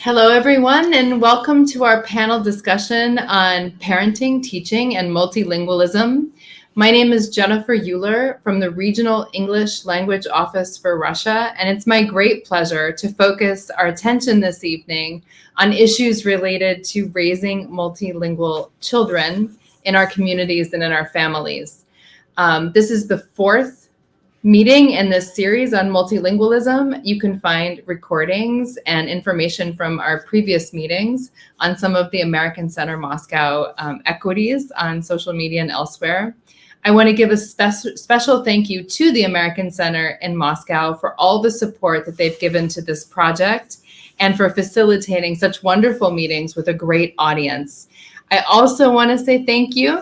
Hello, everyone, and welcome to our panel discussion on parenting, teaching, and multilingualism. My name is Jennifer Euler from the Regional English Language Office for Russia, and it's my great pleasure to focus our attention this evening on issues related to raising multilingual children in our communities and in our families. This is the fourth meeting in this series on multilingualism. You can find recordings and information from our previous meetings on some of the American Center Moscow equities on social media and elsewhere. I want to give a special thank you to the American Center in Moscow for all the support that they've given to this project and for facilitating such wonderful meetings with a great audience. I also want to say thank you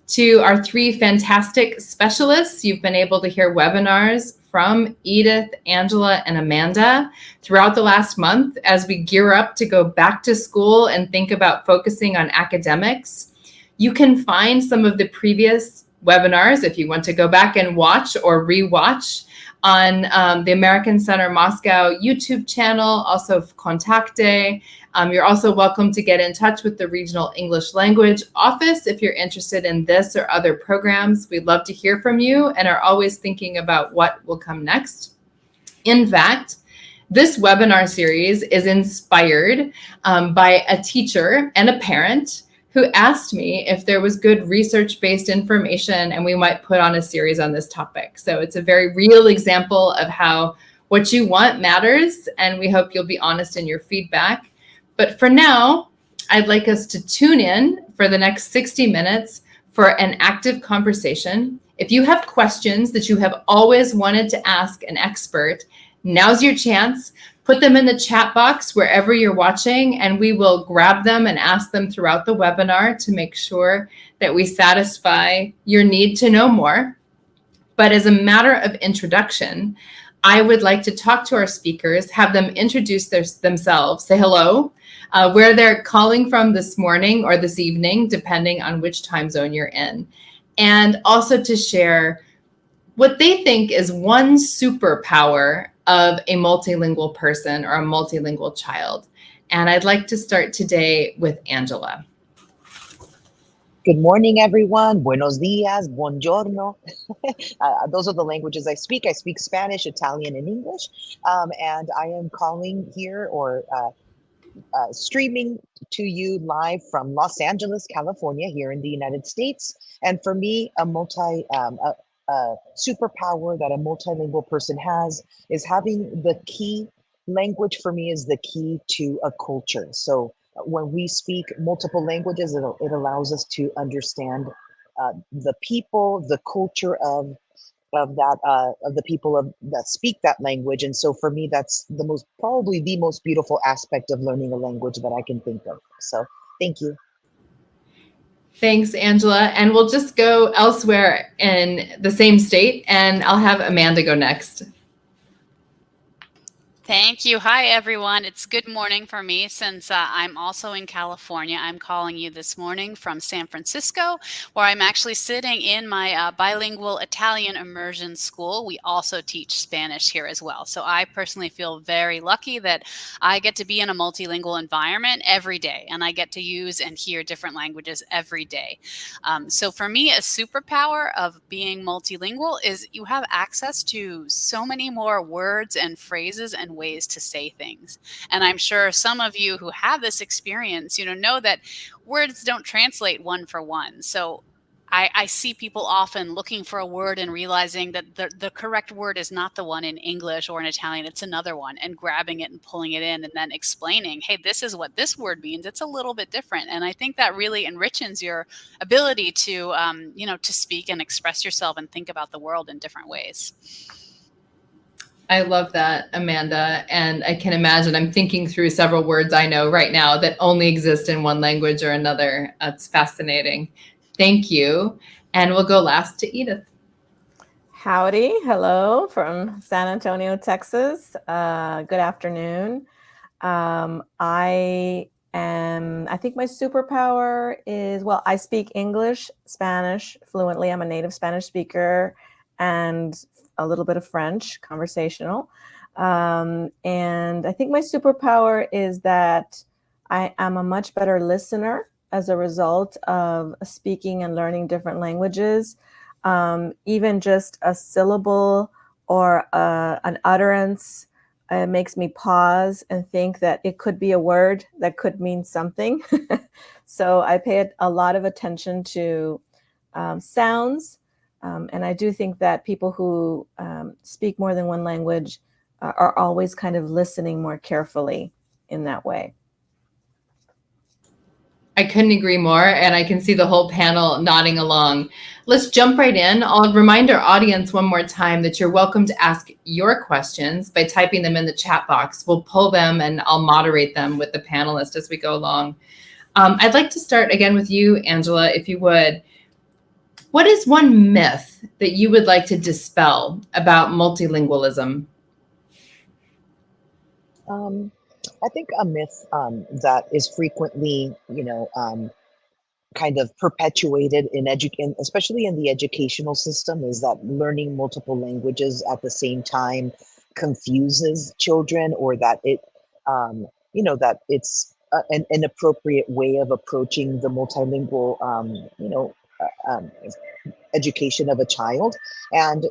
to our three fantastic specialists. You've been able to hear webinars from Edith, Angela, and Amanda throughout the last month as we gear up to go back to school and think about focusing on academics. You can find some of the previous webinars if you want to go back and watch or rewatch on the American Center Moscow YouTube channel, also Contacte. You're also welcome to get in touch with the Regional English Language Office if you're interested in this or other programs. We'd love to hear from you and are always thinking about what will come next. In fact, this webinar series is inspired by a teacher and a parent who asked me if there was good research-based information and we might put on a series on this topic. So it's a very real example of how what you want matters, and we hope you'll be honest in your feedback. But for now, I'd like us to tune in for the next 60 minutes for an active conversation. If you have questions that you have always wanted to ask an expert, now's your chance. Put them in the chat box wherever you're watching, and we will grab them and ask them throughout the webinar to make sure that we satisfy your need to know more. But as a matter of introduction, I would like to talk to our speakers, have them introduce themselves, say hello, where they're calling from this morning or this evening, depending on which time zone you're in, and also to share what they think is one superpower of a multilingual person or a multilingual child. And I'd like to start today with Angela. Good morning, everyone. Buenos dias, buongiorno. Those are the languages I speak. I speak Spanish, Italian, and English. And I am calling here or streaming to you live from Los Angeles, California, here in the United States. And for me, a superpower that a multilingual person has is having the key language. For me, is the key to a culture. So when we speak multiple languages, it allows us to understand the people, the culture of the people that speak that language. And so for me, that's probably the most beautiful aspect of learning a language that I can think of. So thank you. Thanks, Angela. And we'll just go elsewhere in the same state, and I'll have Amanda go next. Thank you. Hi, everyone. It's good morning for me since I'm also in California. I'm calling you this morning from San Francisco, where I'm actually sitting in my bilingual Italian immersion school. We also teach Spanish here as well. So I personally feel very lucky that I get to be in a multilingual environment every day, and I get to use and hear different languages every day. So for me, a superpower of being multilingual is you have access to so many more words and phrases and ways to say things. And I'm sure some of you who have this experience, know that words don't translate one for one. So I see people often looking for a word and realizing that the correct word is not the one in English or in Italian, it's another one, and grabbing it and pulling it in and then explaining, hey, this is what this word means. It's a little bit different. And I think that really enriches your ability to, to speak and express yourself and think about the world in different ways. I love that, Amanda. And I can imagine, I'm thinking through several words I know right now that only exist in one language or another. It's fascinating. Thank you. And we'll go last to Edith. Howdy. Hello from San Antonio, Texas. Good afternoon. I think my superpower is, I speak English, Spanish fluently. I'm a native Spanish speaker, and a little bit of French, conversational. And I think my superpower is that I am a much better listener as a result of speaking and learning different languages. Even just a syllable or an utterance makes me pause and think that it could be a word that could mean something. So I pay a lot of attention to sounds. And I do think that people who speak more than one language are always kind of listening more carefully in that way. I couldn't agree more, and I can see the whole panel nodding along. Let's jump right in. I'll remind our audience one more time that you're welcome to ask your questions by typing them in the chat box. We'll pull them and I'll moderate them with the panelists as we go along. I'd like to start again with you, Angela, if you would. What is one myth that you would like to dispel about multilingualism? I think a myth that is frequently, kind of perpetuated especially in the educational system, is that learning multiple languages at the same time confuses children, or that that it's an inappropriate way of approaching the multilingual, education of a child. And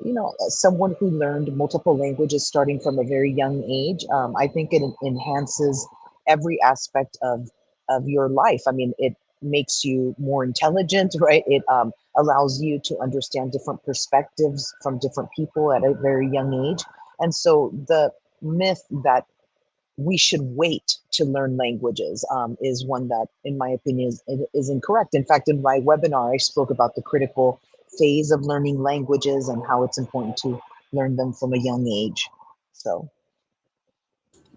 as someone who learned multiple languages starting from a very young age, I think it enhances every aspect of your life. I mean, it makes you more intelligent, right? It allows you to understand different perspectives from different people at a very young age. And so the myth that we should wait to learn languages is one that, in my opinion, is incorrect. In fact, in my webinar, I spoke about the critical phase of learning languages and how it's important to learn them from a young age. So,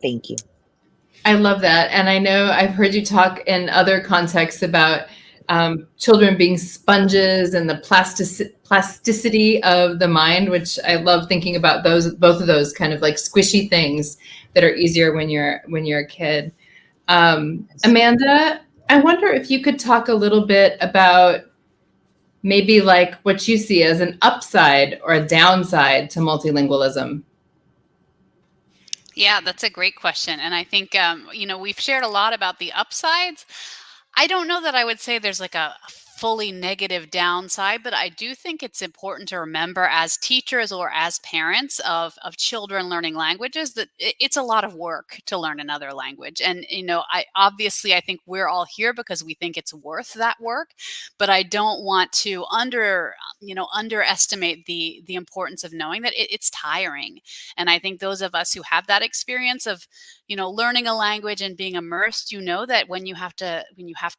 thank you. I love that. And I know I've heard you talk in other contexts about children being sponges and the plasticity of the mind, which I love thinking about both of those kind of like squishy things that are easier when you're a kid. Amanda, I wonder if you could talk a little bit about maybe like what you see as an upside or a downside to multilingualism. Yeah, that's a great question. And I think, we've shared a lot about the upsides. I don't know that I would say there's like a fully negative downside, but I do think it's important to remember as teachers or as parents of children learning languages that it's a lot of work to learn another language. And, I think we're all here because we think it's worth that work, but I don't want to underestimate the importance of knowing that it's tiring. And I think those of us who have that experience of learning a language and being immersed, that when you have to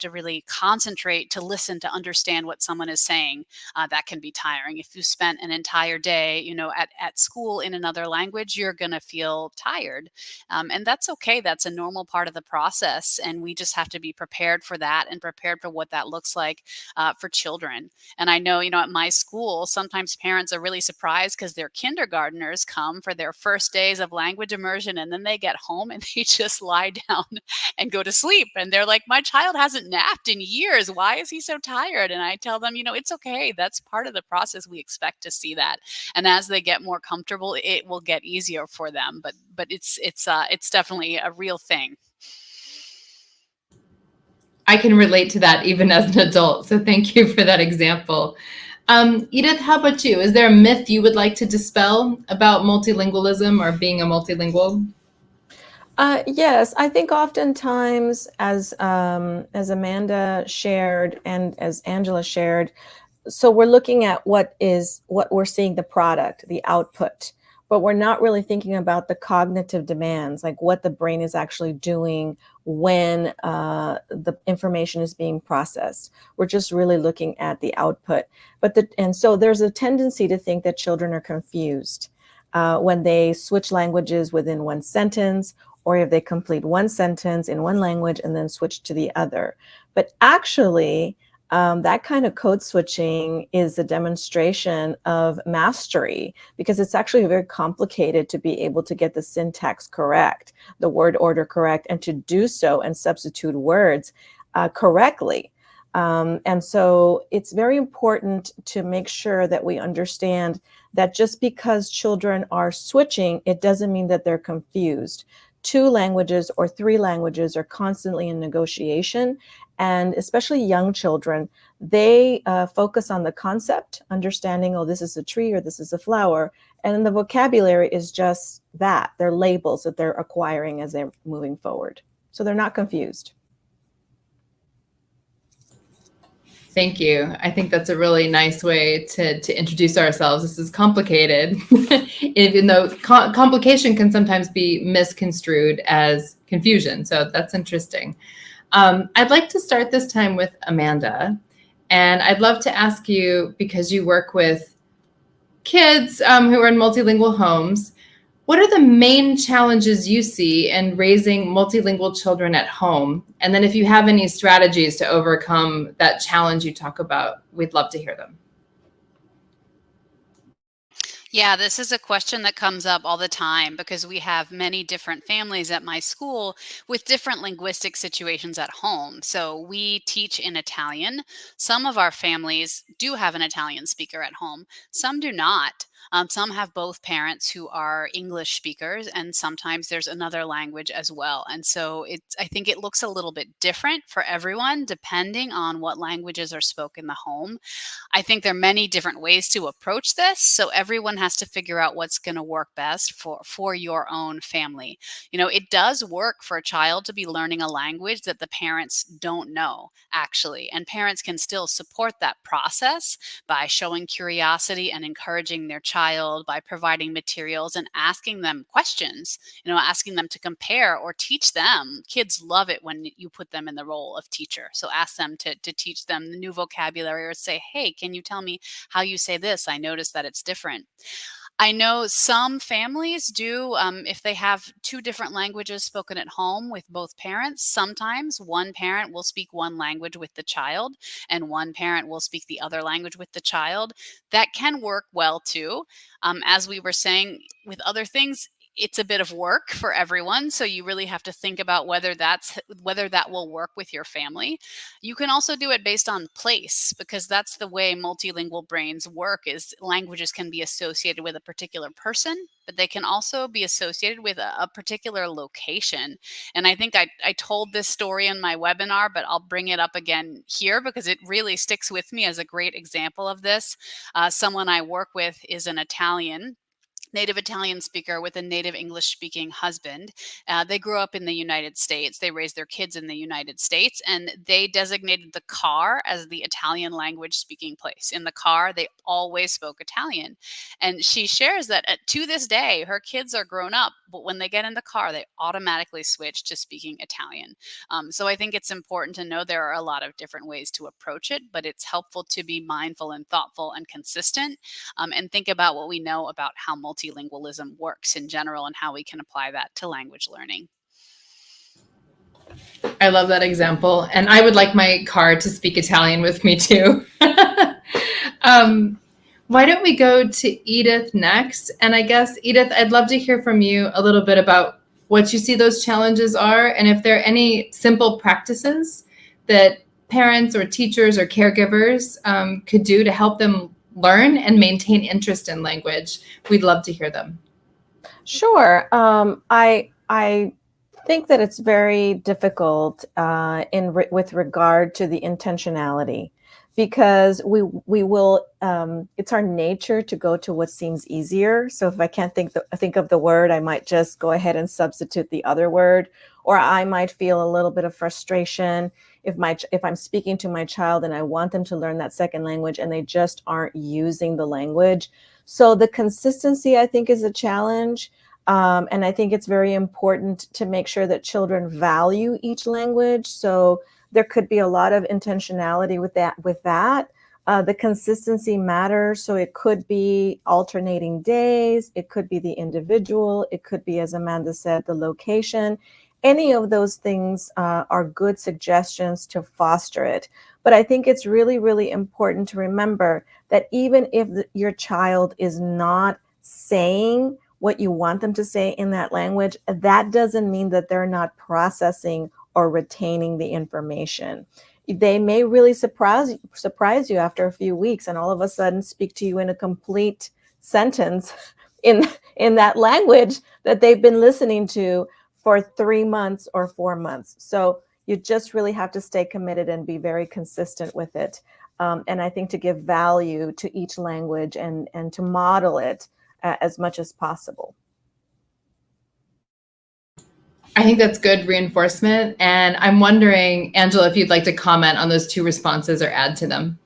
really concentrate to listen to understand what someone is saying, that can be tiring. If you spent an entire day, at school in another language, you're going to feel tired. And that's okay. That's a normal part of the process. And we just have to be prepared for that and prepared for what that looks like for children. And I know, at my school, sometimes parents are really surprised because their kindergartners come for their first days of language immersion, and then they get home and they just lie down and go to sleep. And they're like, my child hasn't napped in years. Why is he so tired? And I tell them, it's okay. That's part of the process. We expect to see that. And as they get more comfortable, it will get easier for them. But it's definitely a real thing. I can relate to that even as an adult. So thank you for that example. Edith, how about you? Is there a myth you would like to dispel about multilingualism or being a multilingual? Yes, I think oftentimes, as Amanda shared and as Angela shared, so we're looking at what we're seeing, the product, the output, but we're not really thinking about the cognitive demands, like what the brain is actually doing when the information is being processed. We're just really looking at the output. And so there's a tendency to think that children are confused when they switch languages within one sentence, or if they complete one sentence in one language and then switch to the other. But actually, that kind of code switching is a demonstration of mastery, because it's actually very complicated to be able to get the syntax correct, the word order correct, and to do so and substitute words correctly. And so it's very important to make sure that we understand that just because children are switching, it doesn't mean that they're confused. 2 languages or 3 languages are constantly in negotiation, and especially young children, they focus on the concept, understanding, oh, this is a tree or this is a flower, and then the vocabulary is just that. They're labels that they're acquiring as they're moving forward. So they're not confused. Thank you. I think that's a really nice way to introduce ourselves. This is complicated, even though complication can sometimes be misconstrued as confusion. So that's interesting. I'd like to start this time with Amanda. And I'd love to ask you, because you work with kids who are in multilingual homes, what are the main challenges you see in raising multilingual children at home? And then if you have any strategies to overcome that challenge you talk about, we'd love to hear them. Yeah, this is a question that comes up all the time because we have many different families at my school with different linguistic situations at home. So we teach in Italian. Some of our families do have an Italian speaker at home, some do not. Some have both parents who are English speakers, and sometimes there's another language as well. And so I think it looks a little bit different for everyone depending on what languages are spoken in the home. I think there are many different ways to approach this. So everyone has to figure out what's going to work best for your own family. You know, it does work for a child to be learning a language that the parents don't know, actually. And parents can still support that process by showing curiosity and encouraging their child, by providing materials and asking them questions, asking them to compare or teach them. Kids love it when you put them in the role of teacher. So ask them to teach them the new vocabulary, or say, hey, can you tell me how you say this? I noticed that it's different. I know some families do, if they have 2 different languages spoken at home with both parents, sometimes one parent will speak one language with the child and one parent will speak the other language with the child. That can work well too. As we were saying with other things, it's a bit of work for everyone. So you really have to think about whether that will work with your family. You can also do it based on place, because that's the way multilingual brains work. Is languages can be associated with a particular person, but they can also be associated with a particular location. And I think I told this story in my webinar, but I'll bring it up again here because it really sticks with me as a great example of this. Someone I work with is an native Italian speaker with a native English speaking husband. They grew up in the United States. They raised their kids in the United States, and they designated the car as the Italian language speaking place. In the car, they always spoke Italian. And she shares that to this day, her kids are grown up, but when they get in the car, they automatically switch to speaking Italian. So I think it's important to know there are a lot of different ways to approach it, but it's helpful to be mindful and thoughtful and consistent, and think about what we know about how multilingualism works in general and how we can apply that to language learning. I love that example. And I would like my car to speak Italian with me too. Why don't we go to Edith next? And I guess, Edith, I'd love to hear from you a little bit about what you see those challenges are, and if there are any simple practices that parents or teachers or caregivers could do to help them learn and maintain interest in language. We'd love to hear them. Sure. I think that it's very difficult with regard to the intentionality, because we will it's our nature to go to what seems easier. So if I can't think of the word, I might just go ahead and substitute the other word, or I might feel a little bit of frustration if I'm speaking to my child and I want them to learn that second language and they just aren't using the language. So the consistency, I think, is a challenge. And I think it's very important to make sure that children value each language. So there could be a lot of intentionality with that. The consistency matters. So it could be alternating days. It could be the individual. It could be, as Amanda said, the location. Any of those things are good suggestions to foster it. But I think it's really, really important to remember that even if your child is not saying what you want them to say in that language, that doesn't mean that they're not processing or retaining the information. They may really surprise you after a few weeks and all of a sudden speak to you in a complete sentence in that language that they've been listening to for 3 months or 4 months. So you just really have to stay committed and be very consistent with it. And I think to give value to each language and to model it as much as possible. I think that's good reinforcement. And I'm wondering, Angela, if you'd like to comment on those two responses or add to them.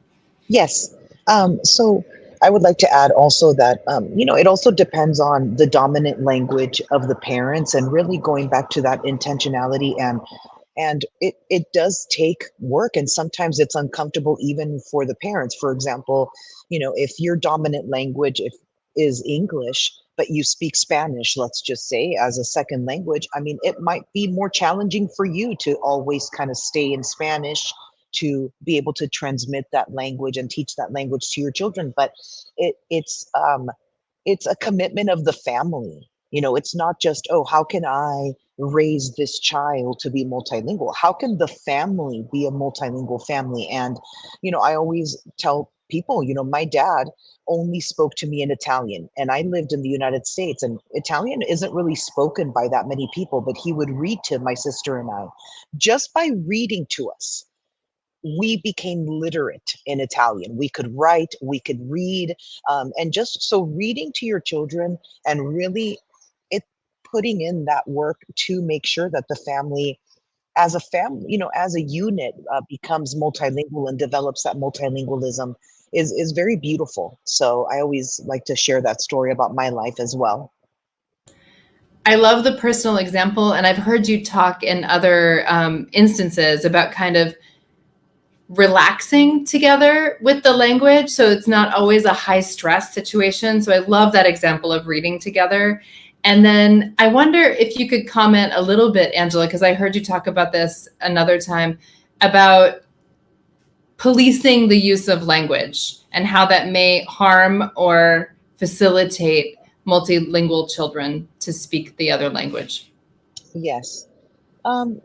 Yes. So I would like to add also that, it also depends on the dominant language of the parents, and really going back to that intentionality, and it does take work, and sometimes it's uncomfortable even for the parents. For example, if your dominant language is English, but you speak Spanish, let's just say, as a second language, I mean, it might be more challenging for you to always kind of stay in Spanish to be able to transmit that language and teach that language to your children. But it's a commitment of the family. It's not just, oh, how can I raise this child to be multilingual? How can the family be a multilingual family? And, I always tell people, my dad only spoke to me in Italian, and I lived in the United States, and Italian isn't really spoken by that many people, but he would read to my sister and I. Just by reading to us, we became literate in Italian. We could write, we could read, and just so reading to your children and really putting in that work to make sure that the family, as a family, as a unit, becomes multilingual and develops that multilingualism is very beautiful. So I always like to share that story about my life as well. I love the personal example, and I've heard you talk in other instances about kind of relaxing together with the language, so it's not always a high stress situation. So I love that example of reading together. And then I wonder if you could comment a little bit, Angela, because I heard you talk about this another time, about policing the use of language and how that may harm or facilitate multilingual children to speak the other language. Yes. I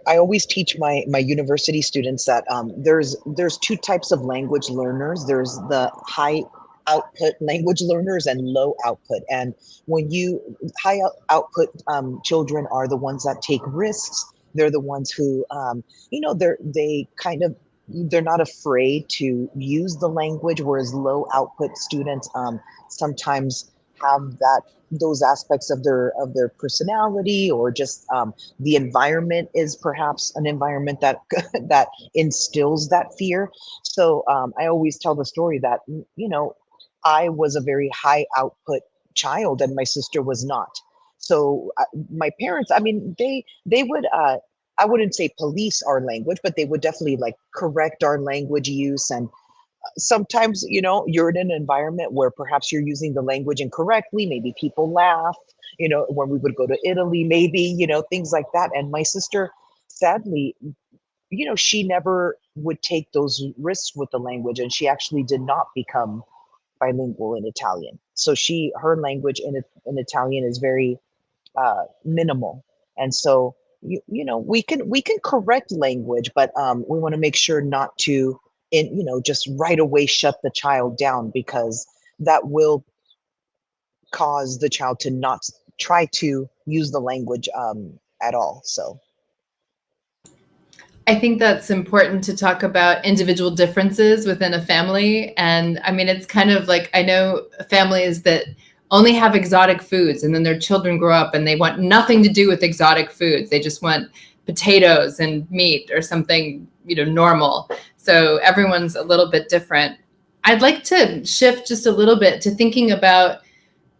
always teach my university students that there's two types of language learners. There's the high output language learners and low output. And when high output children are the ones that take risks. They're the ones who, they're not afraid to use the language, whereas low output students sometimes have those aspects of their personality, or just the environment is perhaps an environment that that instills that fear. So I always tell the story that I was a very high output child and my sister was not. So my parents, I mean, they would I wouldn't say police our language, but they would definitely like correct our language use. And sometimes, you're in an environment where perhaps you're using the language incorrectly. Maybe people laugh, when we would go to Italy, maybe, things like that. And my sister, sadly, she never would take those risks with the language. And she actually did not become bilingual in Italian. So her language in Italian is very minimal. And so, we can correct language, but we want to make sure not to, just right away shut the child down, because that will cause the child to not try to use the language at all. So I think that's important to talk about individual differences within a family. And I mean, it's kind of like, I know families that only have exotic foods, and then their children grow up and they want nothing to do with exotic foods. They just want potatoes and meat or something, normal. So everyone's a little bit different. I'd like to shift just a little bit to thinking about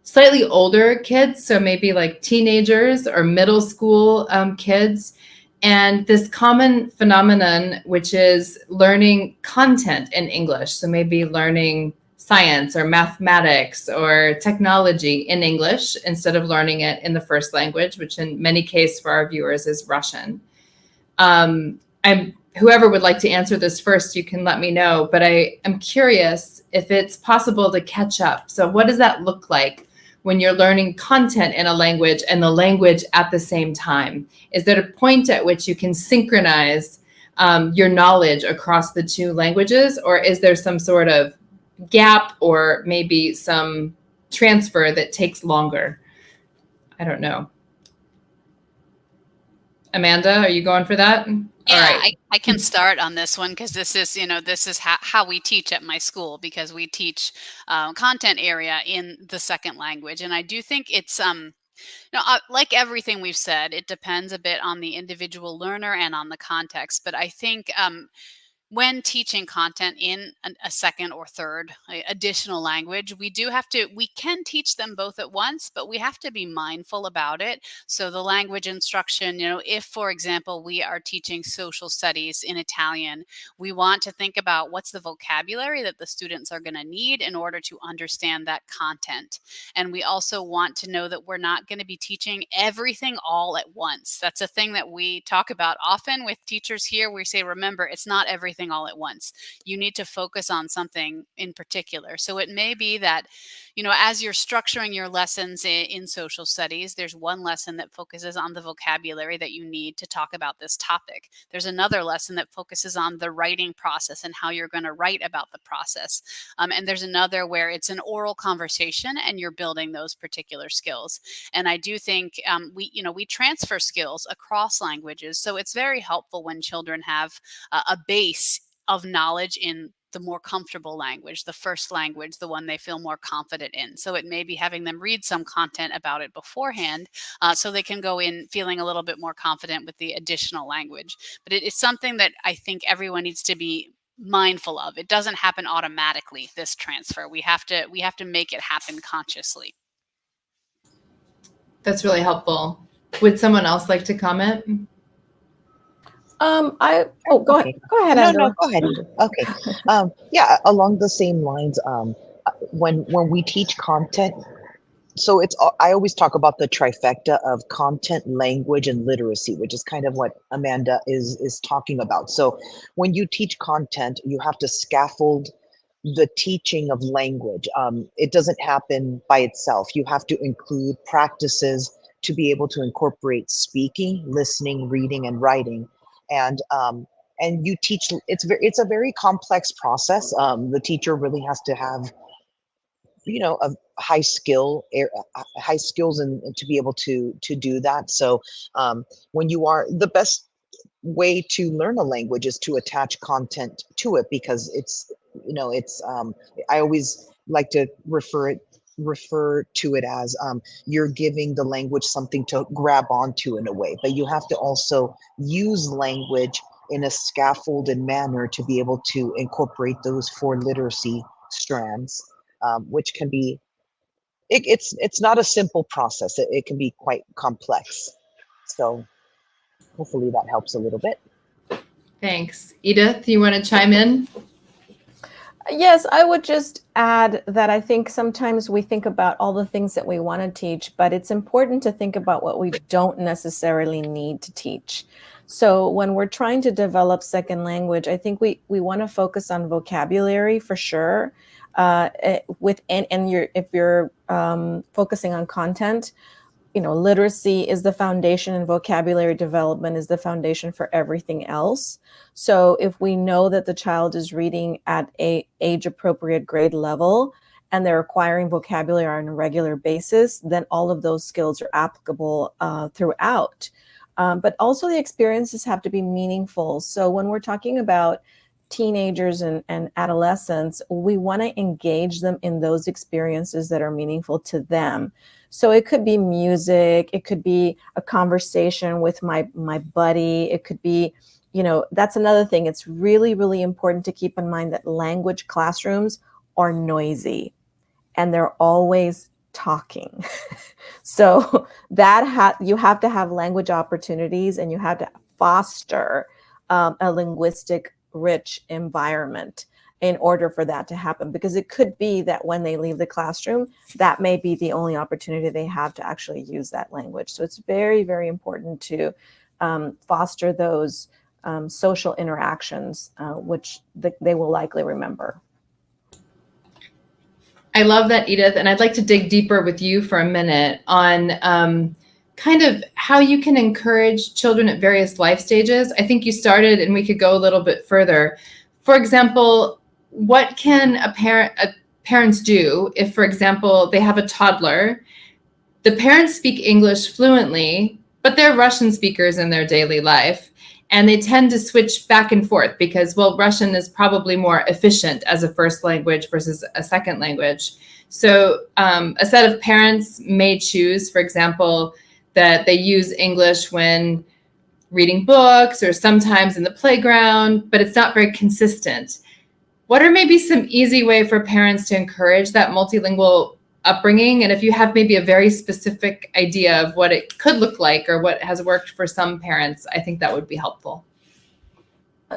slightly older kids. So maybe like teenagers or middle school kids. And this common phenomenon, which is learning content in English. So maybe learning science or mathematics or technology in English instead of learning it in the first language, which in many cases for our viewers is Russian. Whoever would like to answer this first, you can let me know, but I am curious if it's possible to catch up. So what does that look like when you're learning content in a language and the language at the same time? Is there a point at which you can synchronize your knowledge across the two languages, or is there some sort of, gap or maybe some transfer that takes longer? I don't know. Amanda, are you going for that? Yeah, All right. I can start on this one because this is, this is how we teach at my school, because we teach content area in the second language. And I do think it's, like everything we've said, it depends a bit on the individual learner and on the context. But I think when teaching content in a second or third additional language, we can teach them both at once, but we have to be mindful about it. So the language instruction, if, for example, we are teaching social studies in Italian, we want to think about what's the vocabulary that the students are going to need in order to understand that content. And we also want to know that we're not going to be teaching everything all at once. That's a thing that we talk about often with teachers here. We say, remember, it's not everything all at once. You need to focus on something in particular. So it may be that, as you're structuring your lessons in social studies, there's one lesson that focuses on the vocabulary that you need to talk about this topic. There's another lesson that focuses on the writing process and how you're going to write about the process. And there's another where it's an oral conversation and you're building those particular skills. And I do think we transfer skills across languages. So it's very helpful when children have a base of knowledge in the more comfortable language, the first language, the one they feel more confident in. So it may be having them read some content about it beforehand so they can go in feeling a little bit more confident with the additional language. But it is something that I think everyone needs to be mindful of. It doesn't happen automatically, this transfer. We have to make it happen consciously. That's really helpful. Would someone else like to comment? Go ahead. Go ahead, No, Angela. go ahead. Okay. Yeah, along the same lines, when we teach content, so I always talk about the trifecta of content, language, and literacy, which is kind of what Amanda is talking about. So when you teach content, you have to scaffold the teaching of language. It doesn't happen by itself. You have to include practices to be able to incorporate speaking, listening, reading, and writing. And you teach. It's a very complex process. The teacher really has to have, a high skills and to be able to do that. So when the best way to learn a language is to attach content to it, because it's I always like to refer to it as you're giving the language something to grab onto in a way, but you have to also use language in a scaffolded manner to be able to incorporate those 4 literacy strands, which can be it's not a simple process. It can be quite complex. So hopefully that helps a little bit. Thanks. Edith, you want to chime in? Yes, I would just add that I think sometimes we think about all the things that we want to teach, but it's important to think about what we don't necessarily need to teach. So when we're trying to develop second language, I think we want to focus on vocabulary for sure. If you're focusing on content, literacy is the foundation, and vocabulary development is the foundation for everything else. So if we know that the child is reading at a age-appropriate grade level and they're acquiring vocabulary on a regular basis, then all of those skills are applicable throughout. But also the experiences have to be meaningful. So when we're talking about teenagers and adolescents, we want to engage them in those experiences that are meaningful to them. So it could be music, it could be a conversation with my buddy, it could be, that's another thing. It's really, really important to keep in mind that language classrooms are noisy and they're always talking. So you have to have language opportunities, and you have to foster a linguistic rich environment in order for that to happen, because it could be that when they leave the classroom, that may be the only opportunity they have to actually use that language. So it's very, very important to foster those social interactions, which they will likely remember. I love that, Edith. And I'd like to dig deeper with you for a minute on kind of how you can encourage children at various life stages. I think you started, and we could go a little bit further. For example, what can parents do if, for example, they have a toddler, the parents speak English fluently, but they're Russian speakers in their daily life, and they tend to switch back and forth because, well, Russian is probably more efficient as a first language versus a second language. So a set of parents may choose, for example, that they use English when reading books or sometimes in the playground, but it's not very consistent. What are maybe some easy way for parents to encourage that multilingual upbringing? And if you have maybe a very specific idea of what it could look like or what has worked for some parents, I think that would be helpful.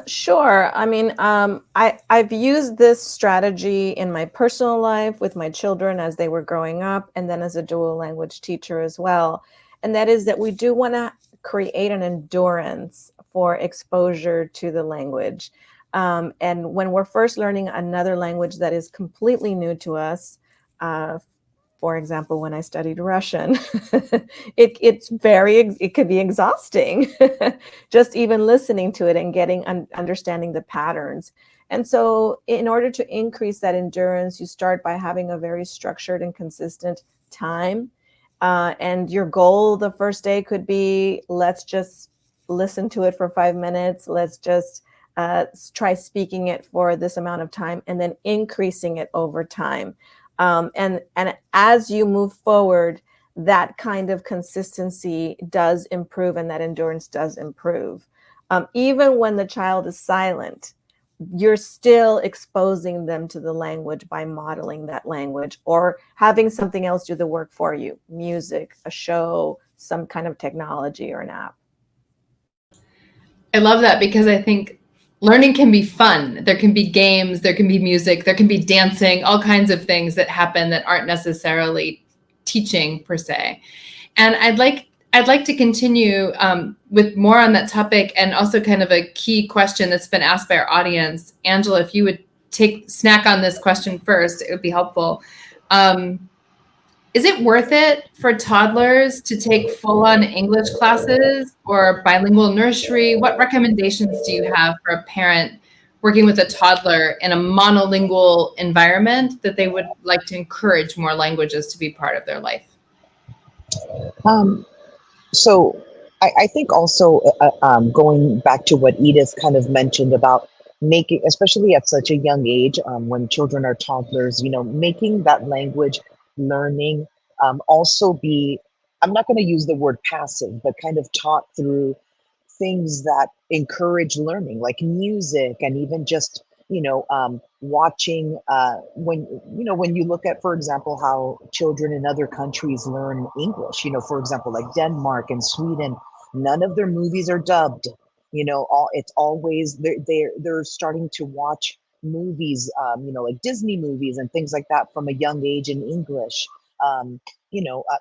Sure. I mean, I've used this strategy in my personal life with my children as they were growing up, and then as a dual language teacher as well. And that is that we do want to create an endurance for exposure to the language. And when we're first learning another language that is completely new to us, for example, when I studied Russian, it could be exhausting, just even listening to it and understanding the patterns. And so in order to increase that endurance, you start by having a very structured and consistent time. And your goal the first day could be, let's just listen to it for 5 minutes. Let's just try speaking it for this amount of time, and then increasing it over time. And as you move forward, that kind of consistency does improve, and that endurance does improve. Even when the child is silent, you're still exposing them to the language by modeling that language or having something else do the work for you: music, a show, some kind of technology or an app. I love that, because I think learning can be fun. There can be games, there can be music, there can be dancing, all kinds of things that happen that aren't necessarily teaching per se. And I'd like to continue with more on that topic, and also kind of a key question that's been asked by our audience. Angela, if you would snack on this question first, it would be helpful. Is it worth it for toddlers to take full-on English classes or bilingual nursery? What recommendations do you have for a parent working with a toddler in a monolingual environment that they would like to encourage more languages to be part of their life? So I think also going back to what Edith kind of mentioned about making, especially at such a young age, when children are toddlers, making that language learning also be, I'm not going to use the word passive, but kind of taught through things that encourage learning, like music, and even just watching when you look at, for example, how children in other countries learn English, for example, like Denmark and Sweden, none of their movies are dubbed. It's always they're starting to watch movies, like Disney movies and things like that from a young age in English.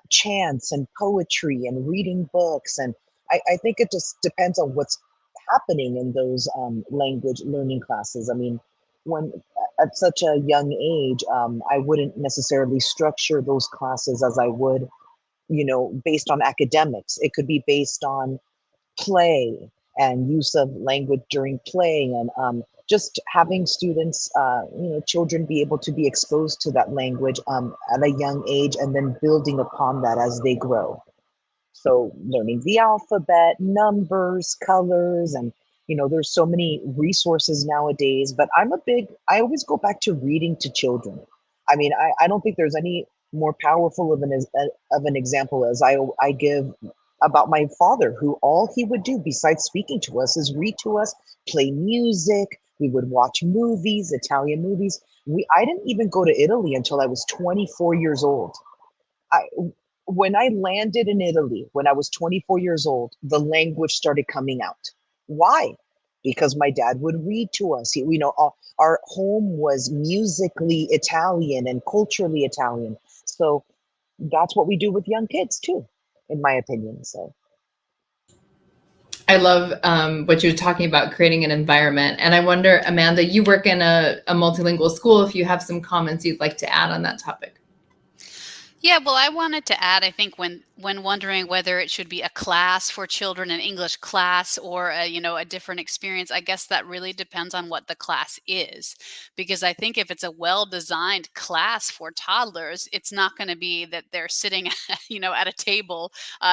Chants and poetry and reading books, and I think it just depends on what's happening in those language learning classes. I mean, when at such a young age, I wouldn't necessarily structure those classes as I would, based on academics. It could be based on play and use of language during play, and just having students, children be able to be exposed to that language at a young age, and then building upon that as they grow. So learning the alphabet, numbers, colors, and there's so many resources nowadays. But I always go back to reading to children. I mean, I don't think there's any more powerful of an example as I give about my father, who all he would do besides speaking to us is read to us, play music. We would watch movies, Italian movies. I didn't even go to Italy until I was 24 years old. When I landed in Italy, when I was 24 years old, the language started coming out. Why? Because my dad would read to us. Our home was musically Italian and culturally Italian. So that's what we do with young kids too, in my opinion. So I love what you're talking about, creating an environment. And I wonder, Amanda, you work in a multilingual school, if you have some comments you'd like to add on that topic. Yeah, well, I wanted to add, I think when wondering whether it should be a class for children, an English class, or a different experience, I guess that really depends on what the class is. Because I think if it's a well-designed class for toddlers, it's not going to be that they're sitting, at a table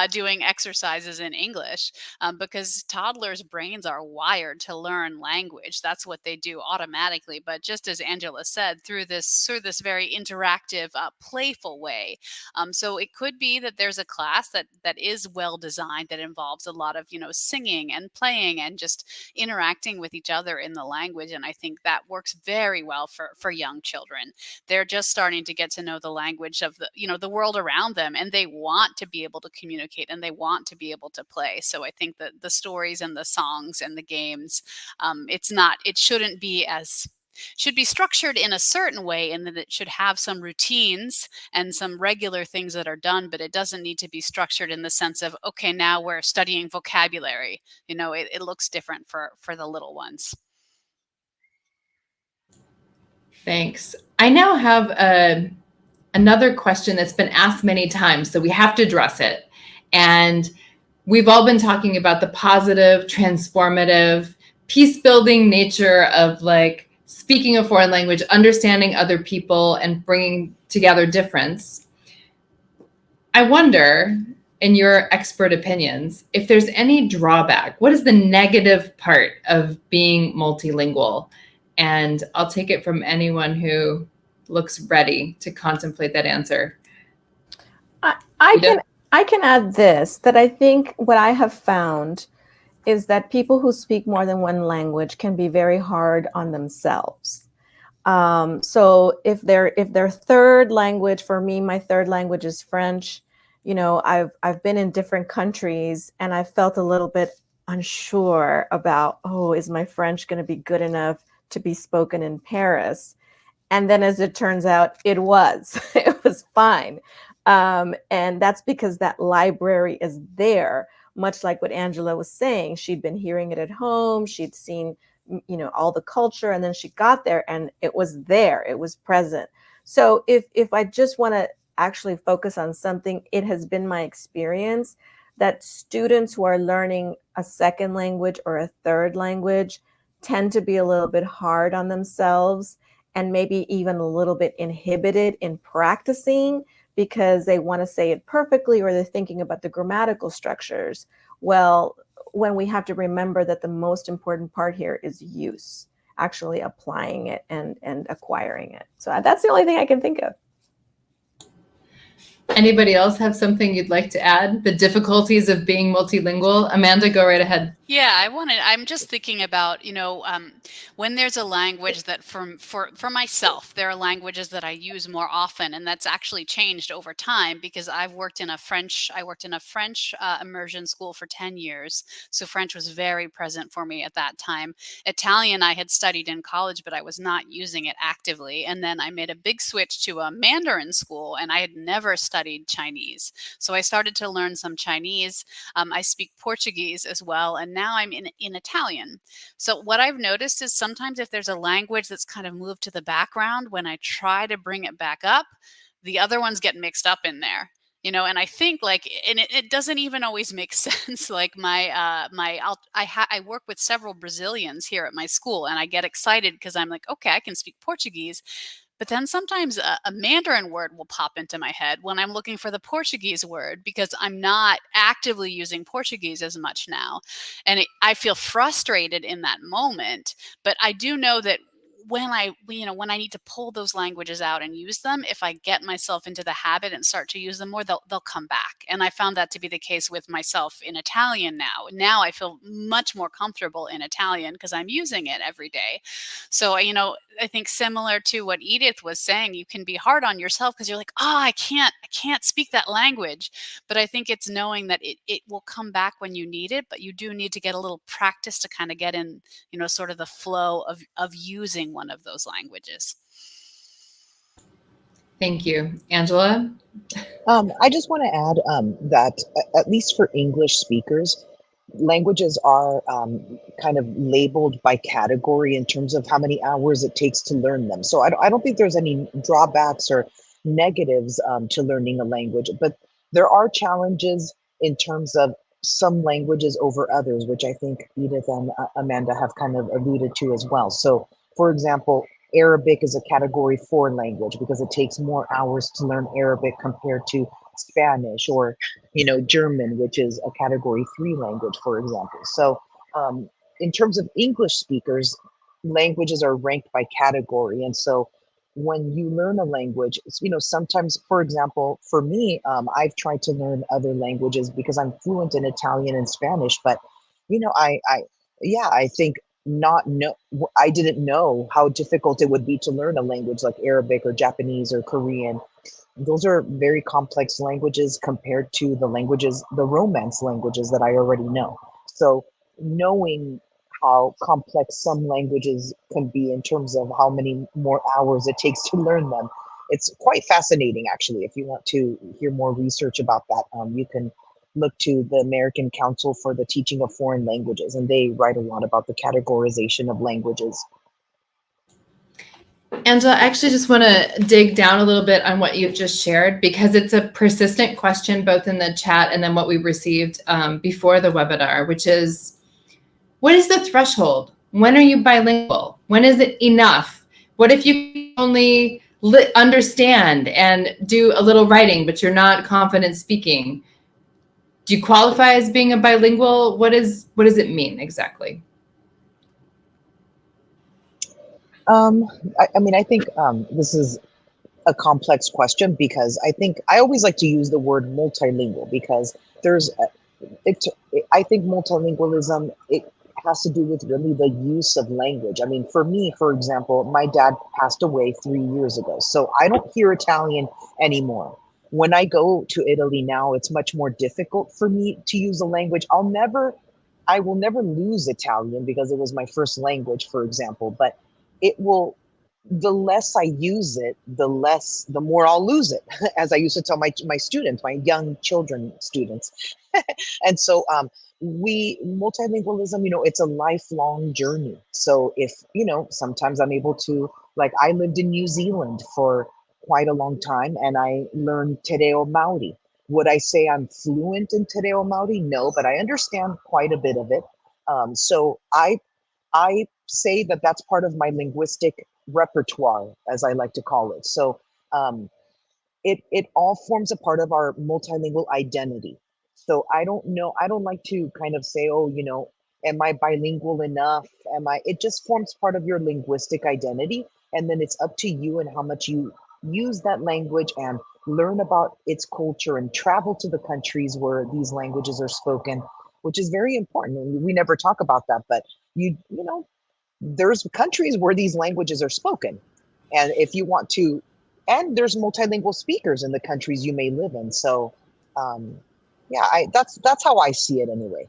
doing exercises in English, because toddlers' brains are wired to learn language. That's what they do automatically. But just as Angela said, through this very interactive, playful way. So it could be that there's a class that is well designed, that involves a lot of singing and playing and just interacting with each other in the language. And I think that works very well for young children. They're just starting to get to know the language of the world around them, and they want to be able to communicate and they want to be able to play. So I think that the stories and the songs and the games, it shouldn't be as should be structured in a certain way, and that it should have some routines and some regular things that are done, but it doesn't need to be structured in the sense of, okay, now we're studying vocabulary. It looks different for the little ones. Thanks. I now have another question that's been asked many times, so we have to address it. And we've all been talking about the positive, transformative, peace-building nature of speaking a foreign language, understanding other people, and bringing together difference. I wonder, in your expert opinions, if there's any drawback. What is the negative part of being multilingual? And I'll take it from anyone who looks ready to contemplate that answer. I can add this, that I think what I have found is that people who speak more than one language can be very hard on themselves. So if their third language, for me, my third language is French. I've been in different countries and I felt a little bit unsure about, is my French going to be good enough to be spoken in Paris? And then, as it turns out, it was. It was fine. And that's because that library is there. Much like what Angela was saying, she'd been hearing it at home, she'd seen, all the culture, and then she got there and it was there, it was present. So if I just want to actually focus on something, it has been my experience that students who are learning a second language or a third language tend to be a little bit hard on themselves and maybe even a little bit inhibited in practicing, because they want to say it perfectly or they're thinking about the grammatical structures. Well, when we have to remember that the most important part here is use, actually applying it and acquiring it. So that's the only thing I can think of. Anybody else have something you'd like to add? The difficulties of being multilingual? Amanda, go right ahead. Yeah, I'm just thinking about, when there's a language that for myself, there are languages that I use more often, and that's actually changed over time because I worked in a French immersion school for 10 years. So French was very present for me at that time. Italian I had studied in college, but I was not using it actively. And then I made a big switch to a Mandarin school, and I had never studied Chinese. So I started to learn some Chinese. I speak Portuguese as well, and now I'm in Italian. So what I've noticed is sometimes if there's a language that's kind of moved to the background, when I try to bring it back up, the other ones get mixed up in there. And I think and it doesn't even always make sense. Like I work with several Brazilians here at my school, and I get excited because I'm like, okay, I can speak Portuguese. But then sometimes a Mandarin word will pop into my head when I'm looking for the Portuguese word, because I'm not actively using Portuguese as much now. And I feel frustrated in that moment. But I do know that when I need to pull those languages out and use them, if I get myself into the habit and start to use them more, they'll come back. And I found that to be the case with myself in Italian now. Now I feel much more comfortable in Italian because I'm using it every day. So, I think similar to what Edith was saying, you can be hard on yourself because you're like, I can't speak that language. But I think it's knowing that it will come back when you need it, but you do need to get a little practice to kind of get in, sort of the flow of using one of those languages. Thank you. Angela? I just want to add that at least for English speakers, languages are kind of labeled by category in terms of how many hours it takes to learn them. So I don't think there's any drawbacks or negatives to learning a language, but there are challenges in terms of some languages over others, which I think Edith and Amanda have kind of alluded to as well. So, for example, Arabic is a category 4 language because it takes more hours to learn Arabic compared to Spanish or, German, which is a category 3 language, for example. So, in terms of English speakers, languages are ranked by category. And so when you learn a language, sometimes, for example, for me, I've tried to learn other languages because I'm fluent in Italian and Spanish, but yeah, I think not know I didn't know how difficult it would be to learn a language like Arabic or Japanese or Korean. Those are very complex languages compared to the Romance languages that I already know. So knowing how complex some languages can be in terms of how many more hours it takes to learn them, it's quite fascinating, actually. If you want to hear more research about that, you can look to the American Council for the Teaching of Foreign Languages, and they write a lot about the categorization of languages. Angela, I actually just want to dig down a little bit on what you've just shared, because it's a persistent question both in the chat and then what we received before the webinar, which is, what is the threshold? When are you bilingual? When is it enough? What if you only understand and do a little writing, but you're not confident speaking? Do you qualify as being a bilingual? What does it mean exactly? I think this is a complex question because I always like to use the word multilingual because I think multilingualism, it has to do with really the use of language. I mean, for me, for example, my dad passed away 3 years ago, so I don't hear Italian anymore. When I go to Italy now, it's much more difficult for me to use a language. I will never lose Italian because it was my first language, for example, but it will, the less I use it, the more I'll lose it, as I used to tell my students, my young children students. And so multilingualism, it's a lifelong journey. So if, sometimes I'm able to, like, I lived in New Zealand for quite a long time and I learned Te Reo Maori. Would I say I'm fluent in Te Reo Maori? No, but I understand quite a bit of it. So I say that that's part of my linguistic repertoire, as I like to call it. So um, it all forms a part of our multilingual identity. So I don't know, I don't like to kind of say, oh, am I bilingual enough? It just forms part of your linguistic identity. And then it's up to you and how much you use that language and learn about its culture and travel to the countries where these languages are spoken, which is very important. And we never talk about that, but there's countries where these languages are spoken. And if you want to, and there's multilingual speakers in the countries you may live in. So yeah, that's how I see it anyway.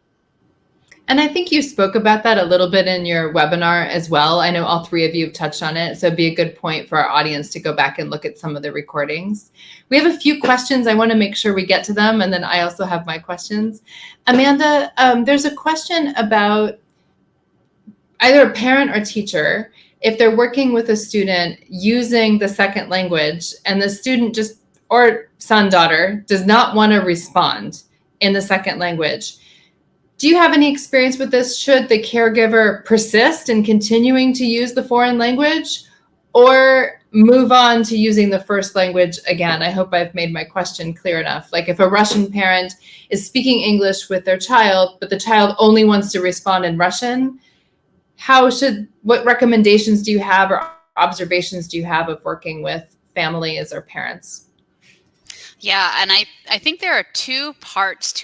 And I think you spoke about that a little bit in your webinar as well. I know all three of you have touched on it, so it'd be a good point for our audience to go back and look at some of the recordings. We have a few questions. I want to make sure we get to them, and then I also have my questions. Amanda, there's a question about either a parent or teacher, if they're working with a student using the second language and the student or son, daughter, does not want to respond in the second language. Do you have any experience with this? Should the caregiver persist in continuing to use the foreign language or move on to using the first language again? I hope I've made my question clear enough. Like if a Russian parent is speaking English with their child, but the child only wants to respond in Russian, what recommendations do you have or observations do you have of working with families or parents? Yeah, and I think there are two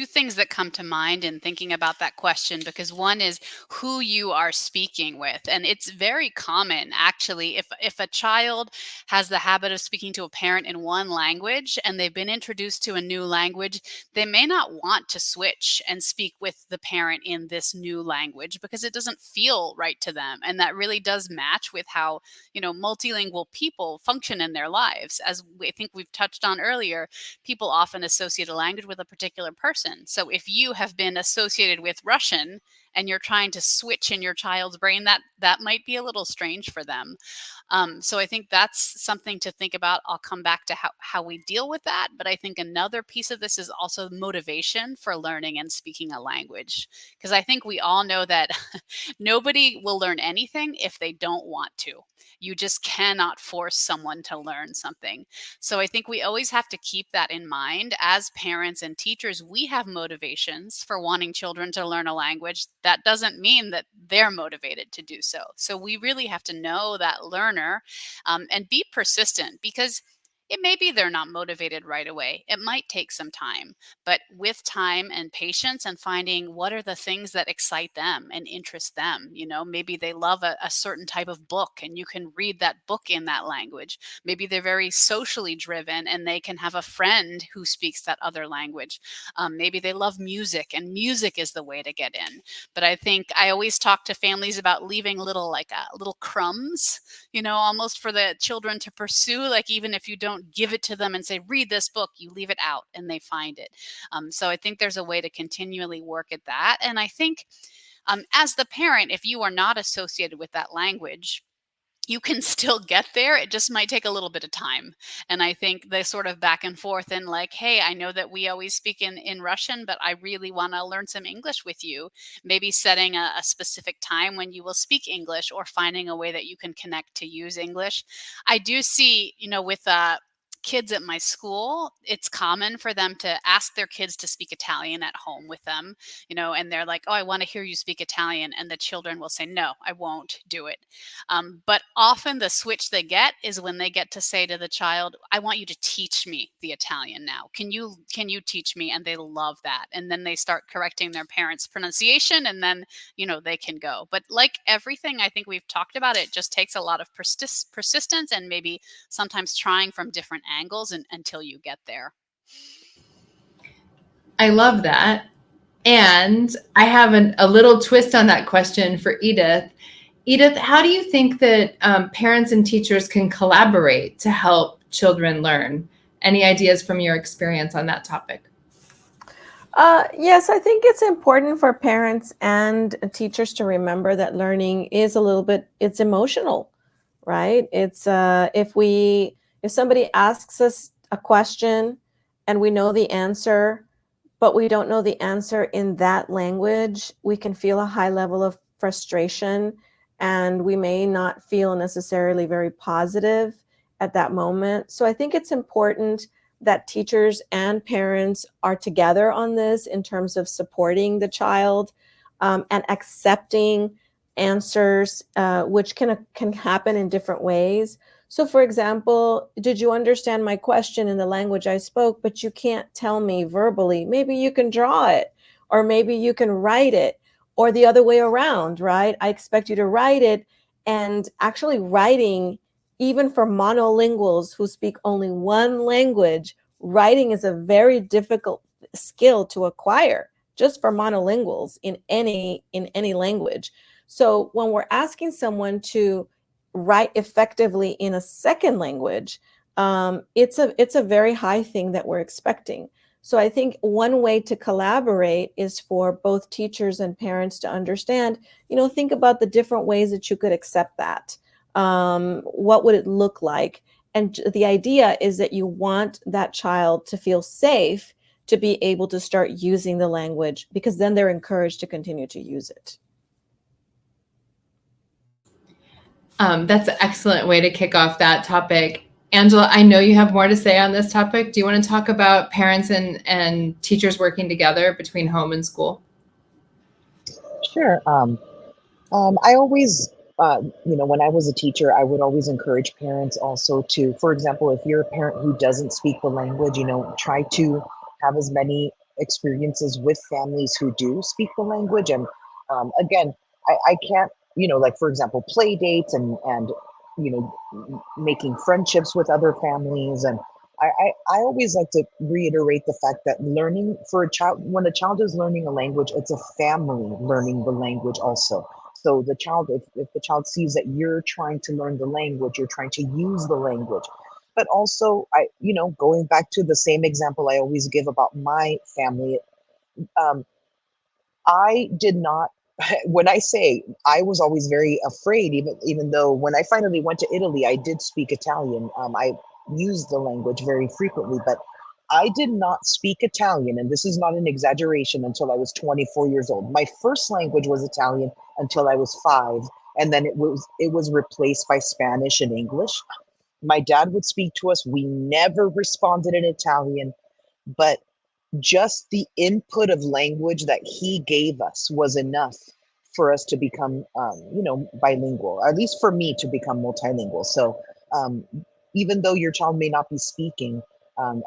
things that come to mind in thinking about that question, because one is who you are speaking with. And it's very common, actually, if a child has the habit of speaking to a parent in one language and they've been introduced to a new language, they may not want to switch and speak with the parent in this new language because it doesn't feel right to them. And that really does match with how, multilingual people function in their lives. As I think we've touched on earlier, people often associate a language with a particular person. So if you have been associated with Russian and you're trying to switch in your child's brain, that might be a little strange for them. So I think that's something to think about. I'll come back to how we deal with that. But I think another piece of this is also motivation for learning and speaking a language. Because I think we all know that nobody will learn anything if they don't want to. You just cannot force someone to learn something. So I think we always have to keep that in mind. As parents and teachers, we have motivations for wanting children to learn a language. That doesn't mean that they're motivated to do so. So we really have to know that learner and be persistent, because it may be they're not motivated right away. It might take some time, but with time and patience and finding what are the things that excite them and interest them, maybe they love a certain type of book and you can read that book in that language. Maybe they're very socially driven and they can have a friend who speaks that other language. Maybe they love music and music is the way to get in. But I think I always talk to families about leaving little crumbs, almost for the children to pursue. Like, even if you don't give it to them and say, read this book, you leave it out and they find it. So I think there's a way to continually work at that. And I think as the parent, if you are not associated with that language, you can still get there. It just might take a little bit of time. And I think the sort of back and forth and like, hey, I know that we always speak in Russian, but I really want to learn some English with you. Maybe setting a specific time when you will speak English, or finding a way that you can connect to use English. I do see, with kids at my school, it's common for them to ask their kids to speak Italian at home with them, and they're like, oh, I want to hear you speak Italian. And the children will say, no, I won't do it. But often the switch they get is when they get to say to the child, I want you to teach me the Italian now. Can you teach me? And they love that. And then they start correcting their parents' pronunciation, and then, they can go. But like everything I think we've talked about, it just takes a lot of persistence and maybe sometimes trying from different angles until you get there. I love that. And I have a little twist on that question for Edith. Edith, how do you think that parents and teachers can collaborate to help children learn? Any ideas from your experience on that topic? Yes, I think it's important for parents and teachers to remember that learning is it's emotional, right? It's if somebody asks us a question and we know the answer, but we don't know the answer in that language, we can feel a high level of frustration, and we may not feel necessarily very positive at that moment. So I think it's important that teachers and parents are together on this in terms of supporting the child and accepting answers, which can happen in different ways. So for example, did you understand my question in the language I spoke, but you can't tell me verbally? Maybe you can draw it, or maybe you can write it, or the other way around, right? I expect you to write it. And actually writing, even for monolinguals who speak only one language, writing is a very difficult skill to acquire just for monolinguals in any language. So when we're asking someone to write effectively in a second language, it's a very high thing that we're expecting. So I think one way to collaborate is for both teachers and parents to understand, think about the different ways that you could accept that. What would it look like? And the idea is that you want that child to feel safe to be able to start using the language, because then they're encouraged to continue to use it. That's an excellent way to kick off that topic. Angela, I know you have more to say on this topic. Do you want to talk about parents and teachers working together between home and school? Sure. I always, when I was a teacher, I would always encourage parents also to, for example, if you're a parent who doesn't speak the language, try to have as many experiences with families who do speak the language. And again, I can't, like, for example, play dates and making friendships with other families. And I always like to reiterate the fact that learning for a child, when a child is learning a language, it's a family learning the language also. So the child, if the child sees that you're trying to learn the language, you're trying to use the language. But also, going back to the same example I always give about my family, I did not when I say I was always very afraid, even though when I finally went to Italy, I did speak Italian. I used the language very frequently, but I did not speak Italian, and this is not an exaggeration, until I was 24 years old. My first language was Italian until I was 5, and then it was replaced by Spanish and English. My dad would speak to us. We never responded in Italian, but just the input of language that he gave us was enough for us to become, bilingual, at least for me to become multilingual. So um, even though your child may not be speaking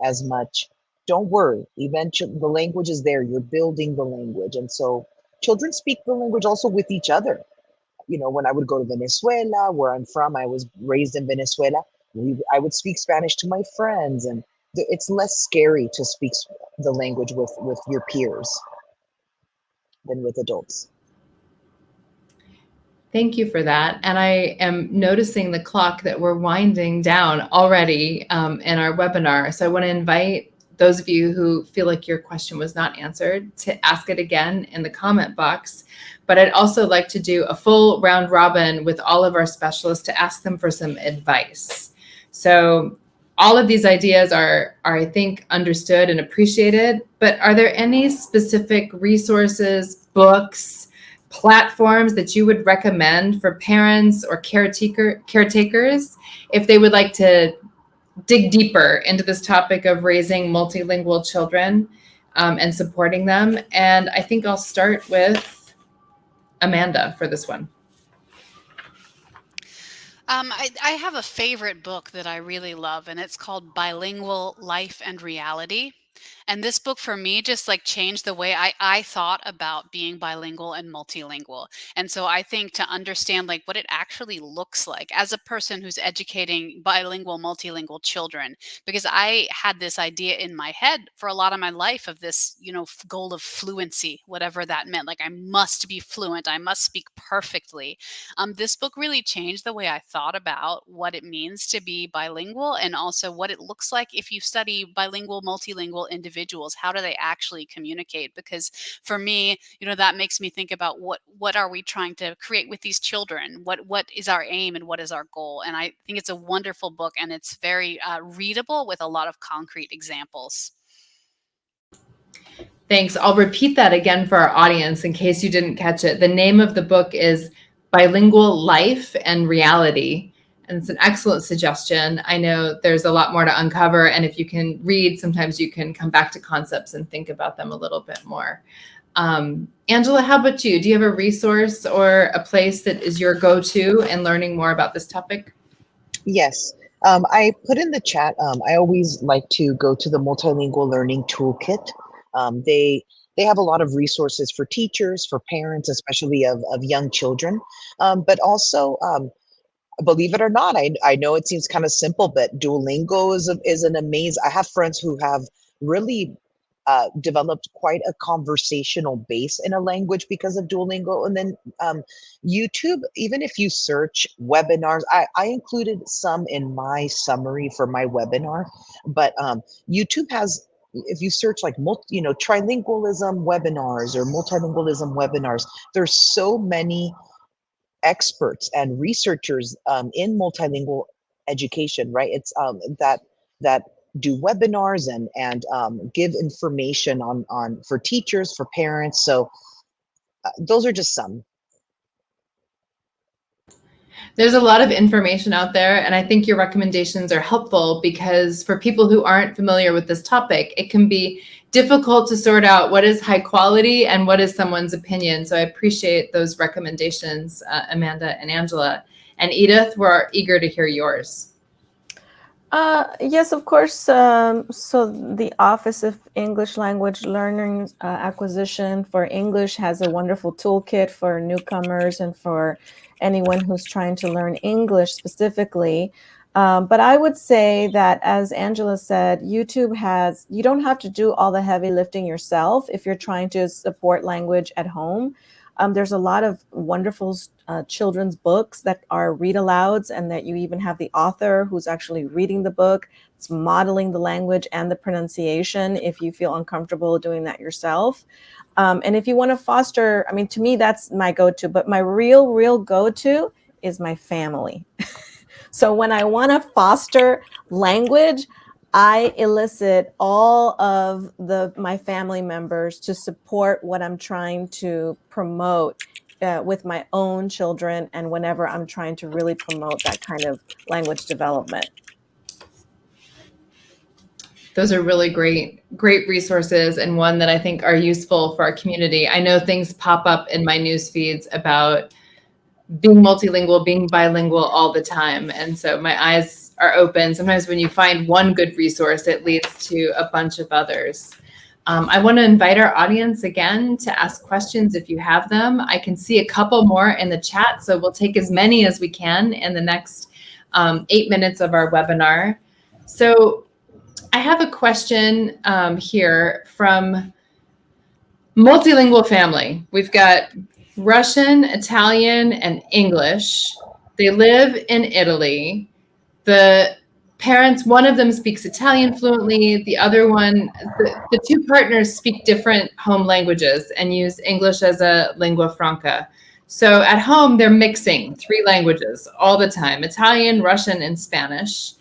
as much, don't worry. Eventually, the language is there. You're building the language. And so children speak the language also with each other. When I would go to Venezuela, where I'm from, I was raised in Venezuela. I would speak Spanish to my friends, and it's less scary to speak the language with your peers than with adults. Thank you for that. And I am noticing the clock that we're winding down already in our webinar. So I want to invite those of you who feel like your question was not answered to ask it again in the comment box. But I'd also like to do a full round robin with all of our specialists to ask them for some advice. So all of these ideas are, I think, understood and appreciated, but are there any specific resources, books, platforms that you would recommend for parents or caretakers if they would like to dig deeper into this topic of raising multilingual children and supporting them? And I think I'll start with Amanda for this one. I have a favorite book that I really love, and it's called Bilingual Life and Reality. And this book for me just like changed the way I thought about being bilingual and multilingual. And so I think to understand like what it actually looks like as a person who's educating bilingual, multilingual children, because I had this idea in my head for a lot of my life of this, goal of fluency, whatever that meant. Like I must be fluent, I must speak perfectly. This book really changed the way I thought about what it means to be bilingual and also what it looks like if you study bilingual, multilingual individuals. How do they actually communicate? Because for me, that makes me think about what are we trying to create with these children? What is our aim and what is our goal? And I think it's a wonderful book, and it's very readable with a lot of concrete examples. Thanks. I'll repeat that again for our audience in case you didn't catch it. The name of the book is Bilingual Life and Reality. And it's an excellent suggestion. I know there's a lot more to uncover. And if you can read, sometimes you can come back to concepts and think about them a little bit more. Angela, how about you? Do you have a resource or a place that is your go-to in learning more about this topic? Yes. I put in the chat, I always like to go to the Multilingual Learning Toolkit. They have a lot of resources for teachers, for parents, especially of young children, but also, believe it or not, I know it seems kind of simple, but Duolingo is an amazing. I have friends who have really developed quite a conversational base in a language because of Duolingo. And then YouTube, even if you search webinars, I included some in my summary for my webinar, but YouTube has, if you search like trilingualism webinars or multilingualism webinars, there's so many experts and researchers in multilingual education, right? It's that do webinars and give information on for teachers, for parents. So those are just some. There's a lot of information out there, and I think your recommendations are helpful because for people who aren't familiar with this topic, it can be difficult to sort out what is high quality and what is someone's opinion. So I appreciate those recommendations, Amanda and Angela. And Edith, we're eager to hear yours. Yes, of course. So the Office of English Language Learning Acquisition for English has a wonderful toolkit for newcomers and for anyone who's trying to learn English specifically. But I would say that, as Angela said, YouTube you don't have to do all the heavy lifting yourself if you're trying to support language at home. There's a lot of wonderful children's books that are read alouds, and that you even have the author who's actually reading the book. It's modeling the language and the pronunciation if you feel uncomfortable doing that yourself. And if you want to foster, I mean, to me, that's my go-to, but my real go-to is my family. So when I want to foster language, I elicit all of my family members to support what I'm trying to promote with my own children, and whenever I'm trying to really promote that kind of language development. Those are really great resources, and one that I think are useful for our community. I know things pop up in my news feeds about being multilingual, being bilingual all the time. And so my eyes are open. Sometimes when you find one good resource, it leads to a bunch of others. I want to invite our audience again to ask questions if you have them. I can see a couple more in the chat, so we'll take as many as we can in the next 8 minutes of our webinar. So I have a question here from Multilingual Family. We've got Russian, Italian, and English. They live in Italy. The parents, one of them speaks Italian fluently. The other one, the two partners speak different home languages and use English as a lingua franca. So at home, they're mixing 3 languages all the time: Italian, Russian, and Spanish.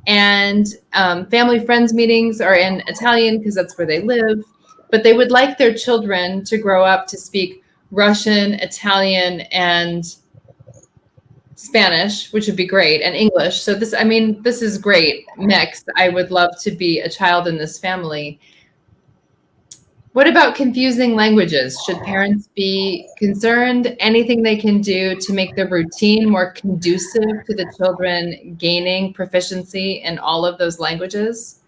And family friends meetings are in Italian because that's where they live. But they would like their children to grow up to speak Russian, Italian, and Spanish, which would be great, and English. So this is great mix. I would love to be a child in this family. What about confusing languages? Should parents be concerned? Anything they can do to make the routine more conducive to the children gaining proficiency in all of those languages?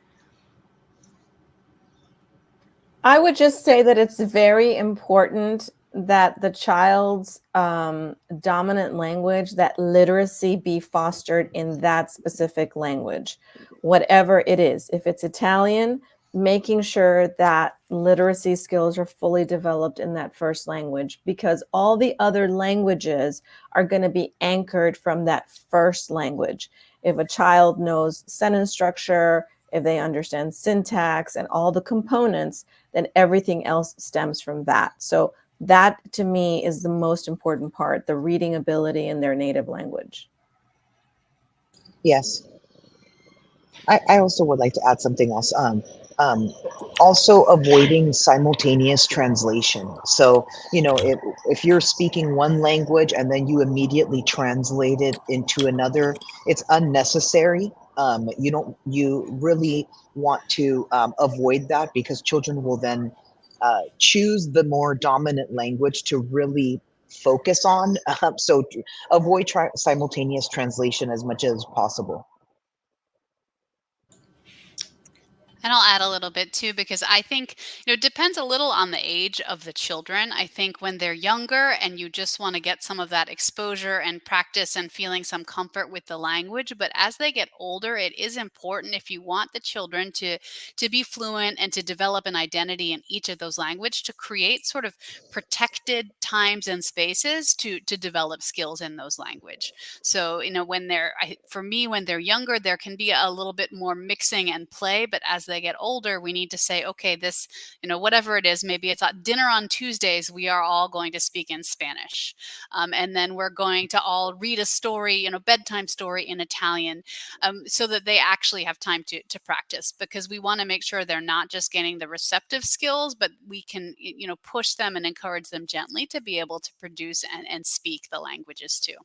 I would just say that it's very important that the child's dominant language, that literacy, be fostered in that specific language, whatever it is. If it's Italian, making sure that literacy skills are fully developed in that first language, because all the other languages are going to be anchored from that first language. If a child knows sentence structure, if they understand syntax and all the components, then everything else stems from that. So that, to me, is the most important part, the reading ability in their native language. Yes. I also would like to add something else. Also avoiding simultaneous translation. So, if you're speaking one language and then you immediately translate it into another, it's unnecessary. You really want to avoid that, because children will then choose the more dominant language to really focus on. So avoid simultaneous translation as much as possible. And I'll add a little bit too, because I think, it depends a little on the age of the children. I think when they're younger and you just want to get some of that exposure and practice and feeling some comfort with the language, but as they get older, it is important, if you want the children to be fluent and to develop an identity in each of those languages, to create sort of protected times and spaces to develop skills in those language. So, when they're younger, there can be a little bit more mixing and play, but as they get older, we need to say, okay, this, whatever it is, maybe it's at dinner on Tuesdays, we are all going to speak in Spanish. And then we're going to all read a story, bedtime story in Italian, so that they actually have time to practice, because we want to make sure they're not just getting the receptive skills, but we can, push them and encourage them gently to be able to produce and speak the languages too.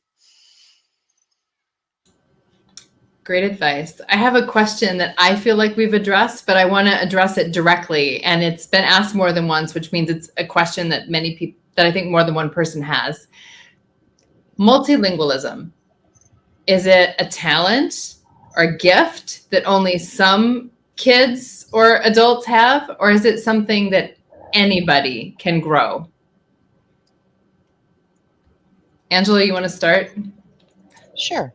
Great advice. I have a question that I feel like we've addressed, but I want to address it directly. And it's been asked more than once, which means it's a question that many people, that I think more than one person has. Multilingualism. Is it a talent or a gift that only some kids or adults have? Or is it something that anybody can grow? Angela, you want to start? Sure.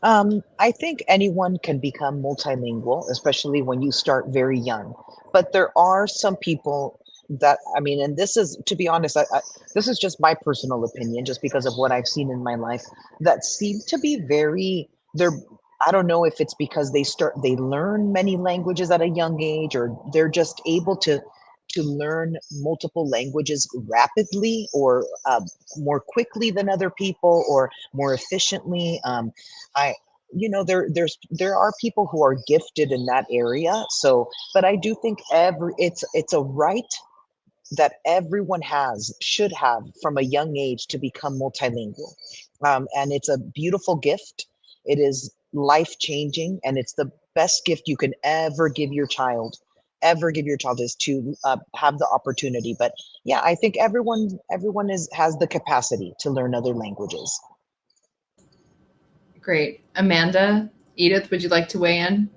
I think anyone can become multilingual, especially when you start very young. But there are some people that, I mean, and this is, to be honest, this is just my personal opinion, just because of what I've seen in my life, that seem to be very, they're, I don't know if it's because they learn many languages at a young age, or they're just able to learn multiple languages rapidly, or more quickly than other people, or more efficiently. I, there are people who are gifted in that area. So, but I do think it's a right that everyone should have from a young age to become multilingual. And it's a beautiful gift. It is life changing, and it's the best gift you can ever give your child, is to have the opportunity. But yeah, I think everyone has the capacity to learn other languages. Great. Amanda, Edith, would you like to weigh in?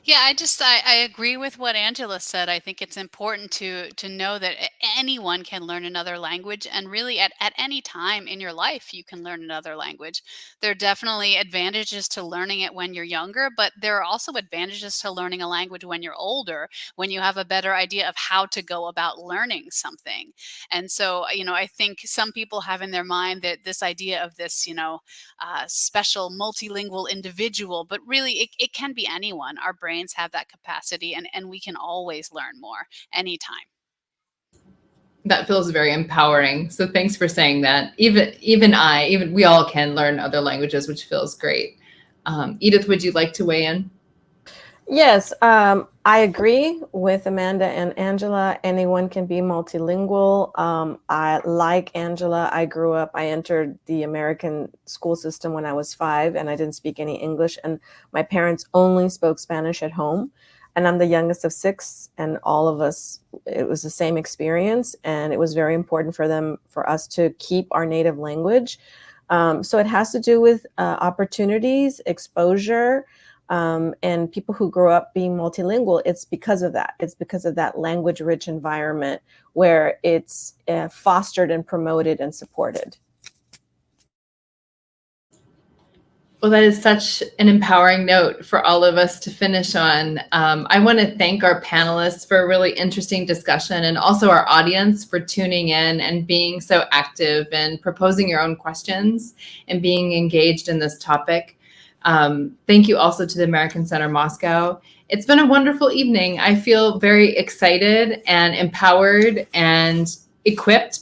Yeah, I agree with what Angela said. I think it's important to know that anyone can learn another language, and really at any time in your life you can learn another language. There are definitely advantages to learning it when you're younger, but there are also advantages to learning a language when you're older, when you have a better idea of how to go about learning something. And so, I think some people have in their mind that this idea of this, special multilingual individual, but really it can be anyone. Our brains have that capacity, and we can always learn more anytime. That feels very empowering. So thanks for saying that. Even we all can learn other languages, which feels great. Edith, would you like to weigh in? Yes, I agree with Amanda and Angela. Anyone can be multilingual. I like Angela. I entered the American school system when I was 5, and I didn't speak any English, and my parents only spoke Spanish at home. And I'm the youngest of 6, and all of us, it was the same experience, and it was very important for us to keep our native language. So it has to do with opportunities, exposure, and people who grow up being multilingual. It's because of that. It's because of that language-rich environment where it's fostered and promoted and supported. Well, that is such an empowering note for all of us to finish on. I want to thank our panelists for a really interesting discussion, and also our audience for tuning in and being so active and proposing your own questions and being engaged in this topic. Thank you also to the American Center Moscow. It's been a wonderful evening. I feel very excited and empowered and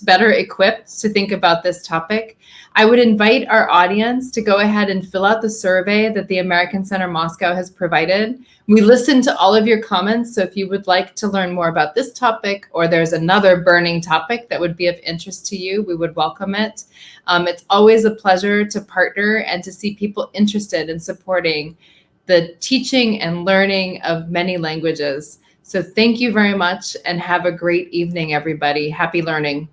better equipped to think about this topic. I would invite our audience to go ahead and fill out the survey that the American Center Moscow has provided. We listened to all of your comments, so if you would like to learn more about this topic, or there's another burning topic that would be of interest to you, we would welcome it. It's always a pleasure to partner and to see people interested in supporting the teaching and learning of many languages. So thank you very much, and have a great evening, everybody. Happy learning.